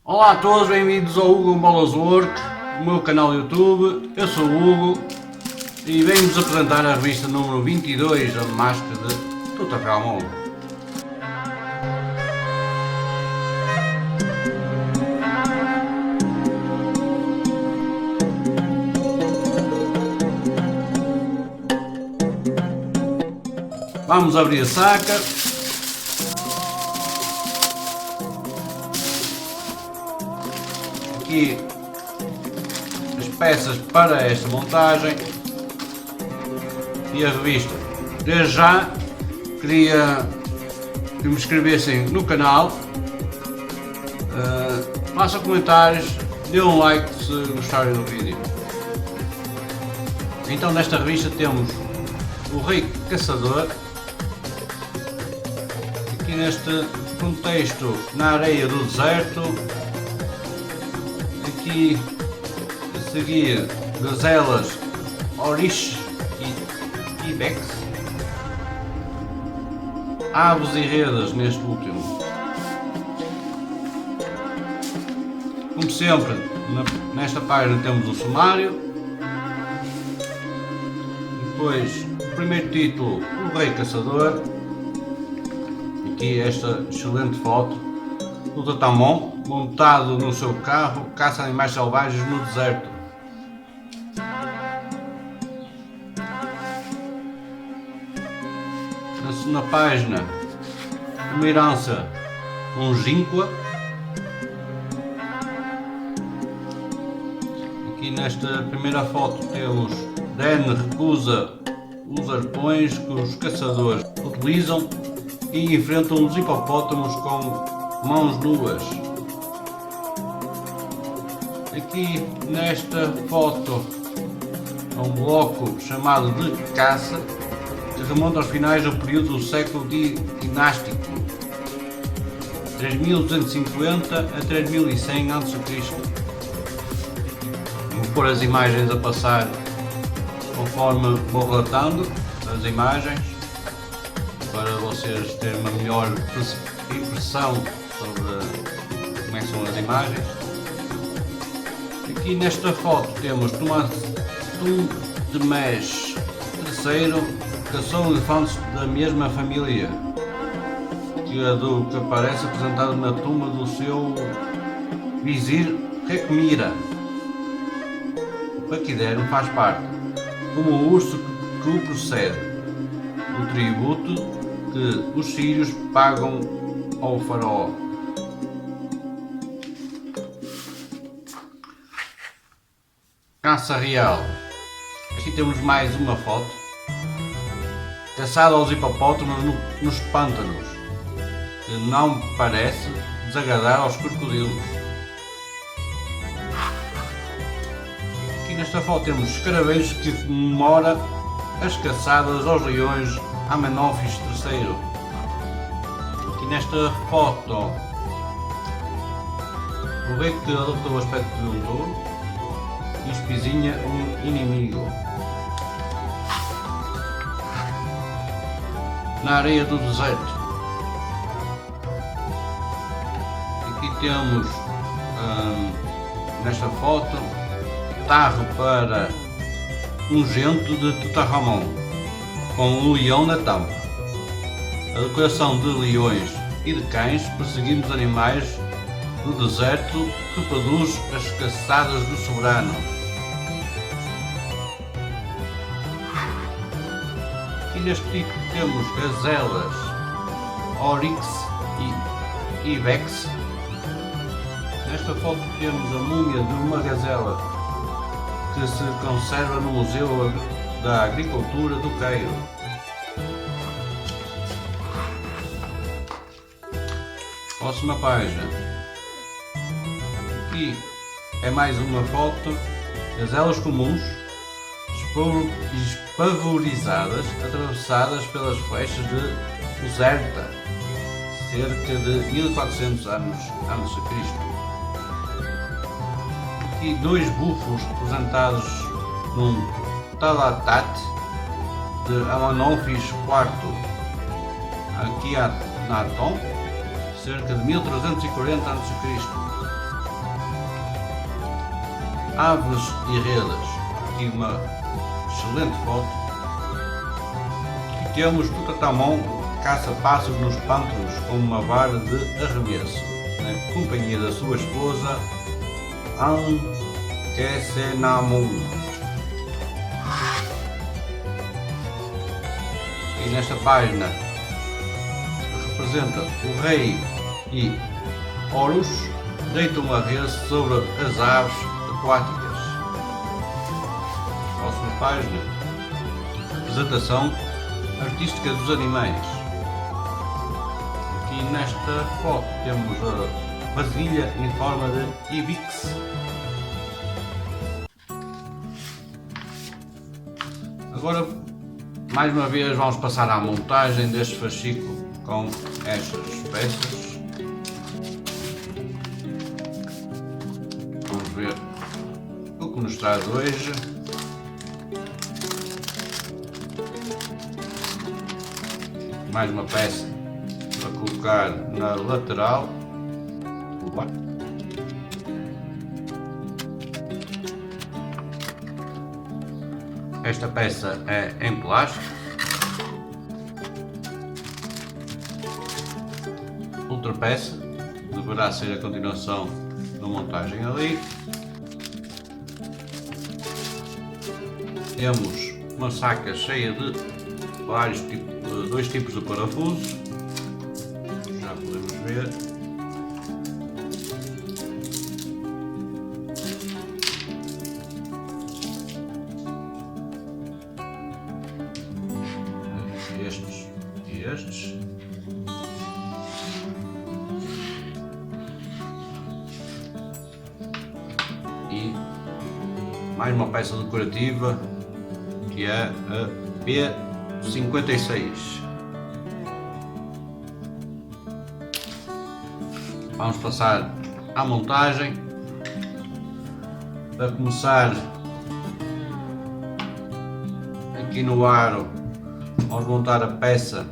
Olá a todos, bem-vindos ao Hugo Bolas Work, o meu canal do YouTube. Eu sou o Hugo e venho-vos apresentar a revista número 22, a Máscara de Tutankhamon. Vamos abrir a saca. Aqui as peças para esta montagem e a revista. Desde já queria que me inscrevessem no canal, façam comentários, dê um like se gostarem do vídeo. Então nesta revista temos o Rei Caçador, aqui neste contexto na areia do deserto. Aqui a seguir gazelas Oryx e Ibex, aves e redas neste último. Como sempre, nesta página temos o sumário, depois o primeiro título, o Rei Caçador, aqui esta excelente foto do Tutankhamon montado no seu carro, caça animais selvagens no deserto. Na segunda página, uma herança longínqua. Aqui nesta primeira foto temos Dan recusa os arpões que os caçadores utilizam e enfrentam os hipopótamos com mãos nuas. Aqui nesta foto é um bloco chamado de caça que remonta aos finais do período do século dinástico, 3250 a 3100 a.C. Vou pôr as imagens a passar conforme vou relatando as imagens para vocês terem uma melhor impressão sobre como é que são as imagens. Aqui nesta foto temos Thutmose III, caçou elefantes da mesma família que a do que aparece apresentado na tumba do seu vizir Rekhmira. O paquidermo faz parte, como o urso que o precede, do tributo que os sírios pagam ao faraó. Caça real. Aqui temos mais uma foto. Caçada aos hipopótamos nos pântanos, que não parece desagradar aos crocodilos. Aqui nesta foto temos escarabeiros que comemora as caçadas aos leões Amenófis III. Aqui nesta foto o rei que adotou o aspecto de um touro e espizinha um inimigo. Na areia do deserto. Aqui temos nesta foto tarro para um gento de Tutankhamon com um leão na tampa. A decoração de leões e de cães perseguindo os animais do deserto que produz as caçadas do soberano. Aqui neste título temos gazelas Oryx e Ibex. Nesta foto temos a múmia de uma gazela que se conserva no Museu da Agricultura do Cairo. Próxima página. Aqui é mais uma foto. Gazelas comuns espavorizadas, atravessadas pelas flechas de Userta, cerca de 1400 anos antes de Cristo. Aqui dois búfalos representados num Talatat de Amenófis IV, aqui a Naton, cerca de 1340 a.C. aves e redes. Aqui uma excelente foto. E temos Tutankhamon que caça pássaros nos pântanos com uma vara de arremesso, na companhia da sua esposa Ankhesenamun. E nesta página representa o rei e Horus deitam a rede sobre as aves aquáticas. Próxima página, representação artística dos animais. Aqui nesta foto temos a vasilha em forma de ibix. Agora, mais uma vez, vamos passar à montagem deste fascículo com estas peças. Vamos ver o que nos traz hoje. Mais uma peça para colocar na lateral. Esta peça é em plástico. Outra peça deverá ser a continuação da montagem ali. Temos uma saca cheia de dois tipos de parafusos. Já podemos ver. Estes e estes. E mais uma peça decorativa que é a B56. Vamos passar à montagem. Para começar, aqui no aro vamos montar a peça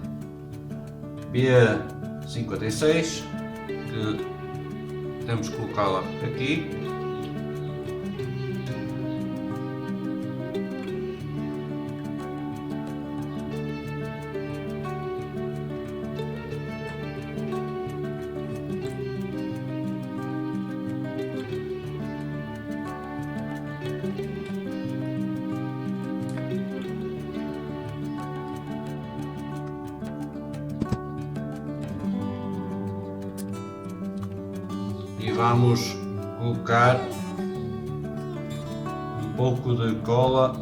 B56, que temos que colocá-la aqui. E vamos colocar um pouco de cola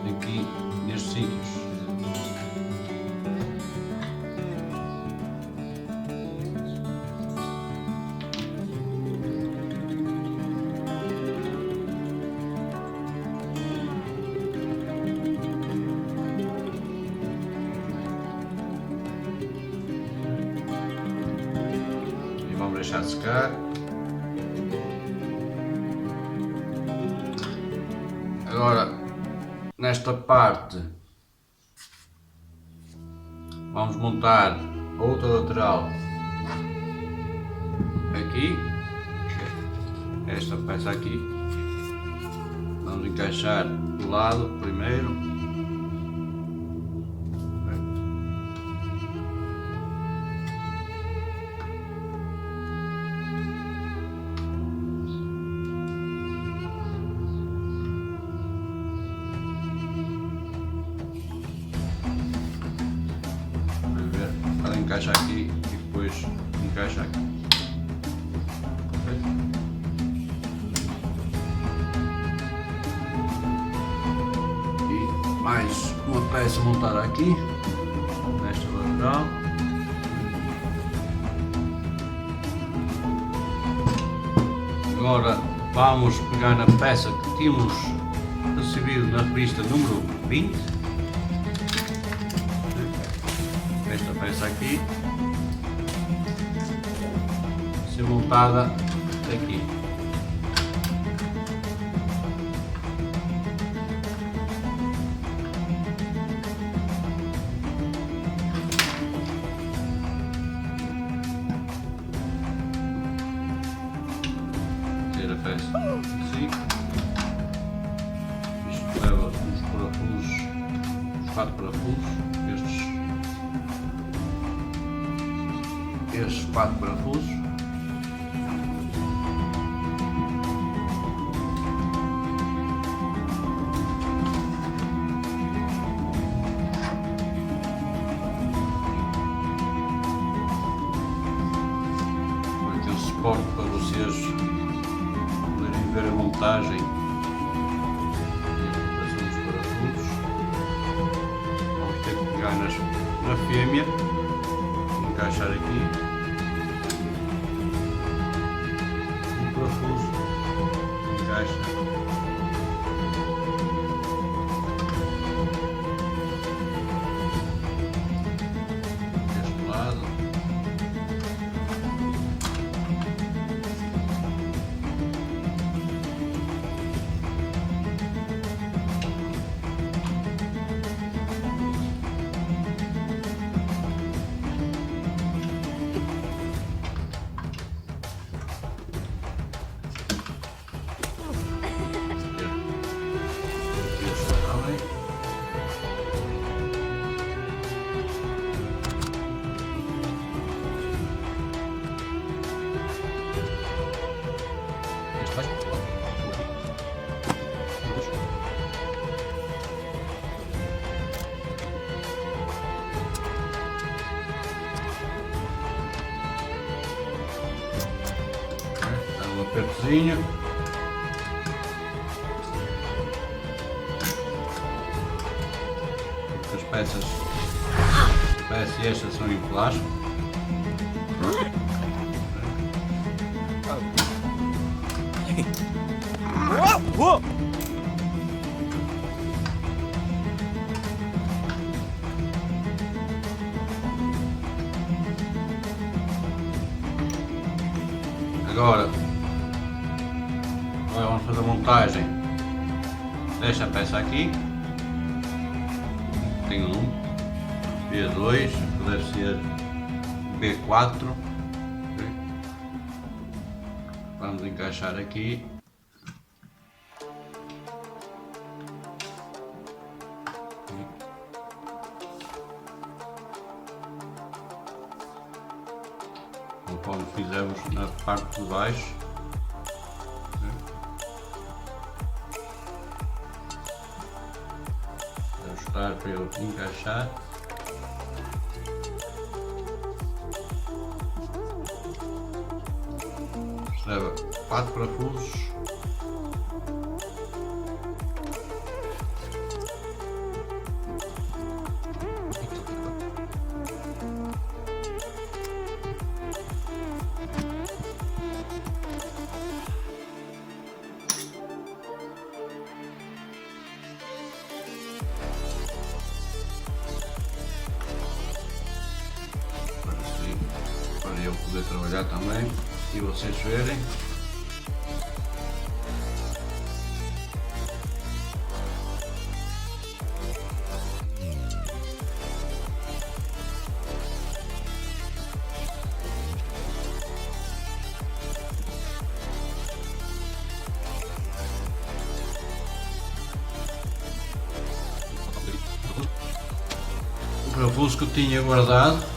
aqui nestes sítios. Vamos deixar secar. Agora, nesta parte, vamos montar outra lateral aqui. Esta peça aqui. Vamos encaixar do lado primeiro. Encaixa aqui e depois encaixa aqui. E mais uma peça montada aqui nesta lateral. Agora vamos pegar na peça que tínhamos recebido na revista número 20. Esta peça aqui ser montada aqui. sair a peça assim. Isto leva uns parafusos, uns 4 parafusos, estes 4 parafusos. Para vocês poderem ver a montagem e a colocação dos parafusos. Vamos ter que pegar na fêmea, encaixar aqui o parafuso, encaixa deste lado. Dá um apertozinho. As peças estas são em plástico. Agora vamos fazer a montagem desta peça aqui. Tem um B2, que deve ser B4. Vamos encaixar aqui. Conforme fizemos na parte de baixo. Ajustar para ele encaixar. Leva 4 parafusos. Para eu poder trabalhar também e vocês verem. O parafuso que eu tinha guardado,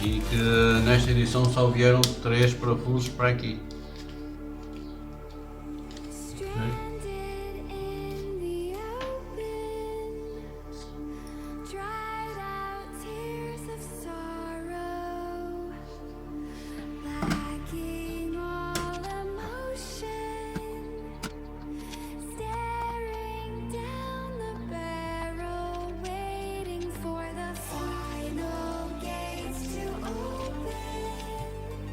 e que nesta edição só vieram 3 parafusos para aqui.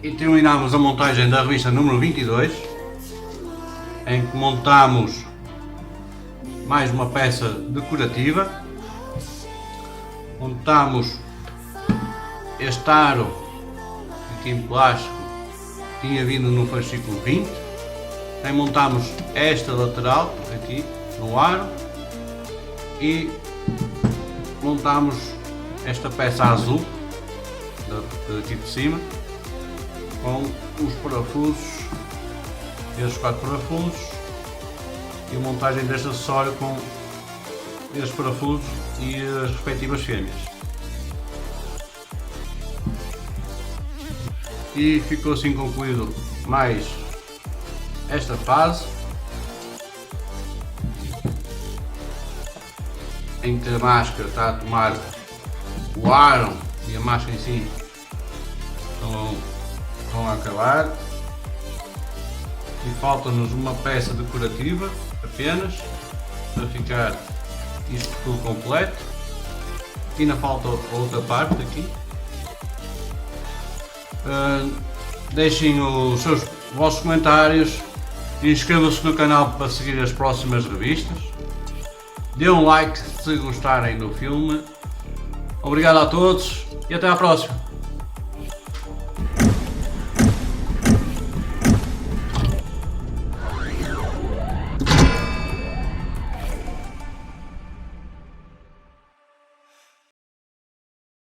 E terminamos a montagem da revista número 22, em que montamos mais uma peça decorativa. Montamos este aro aqui em plástico, tinha vindo no fascículo 20. Aí montamos esta lateral aqui no aro e montamos esta peça azul aqui de cima. com os parafusos, estes 4 parafusos, e a montagem deste acessório com estes parafusos e as respectivas fêmeas. E ficou assim concluído mais esta fase, em que a máscara está a tomar o aro e a máscara em si vão acabar, e falta-nos uma peça decorativa apenas para ficar isto tudo completo. Ainda falta outra parte aqui. Deixem os vossos comentários, inscrevam-se no canal para seguir as próximas revistas, dê um like se gostarem do filme. Obrigado a todos e até à próxima.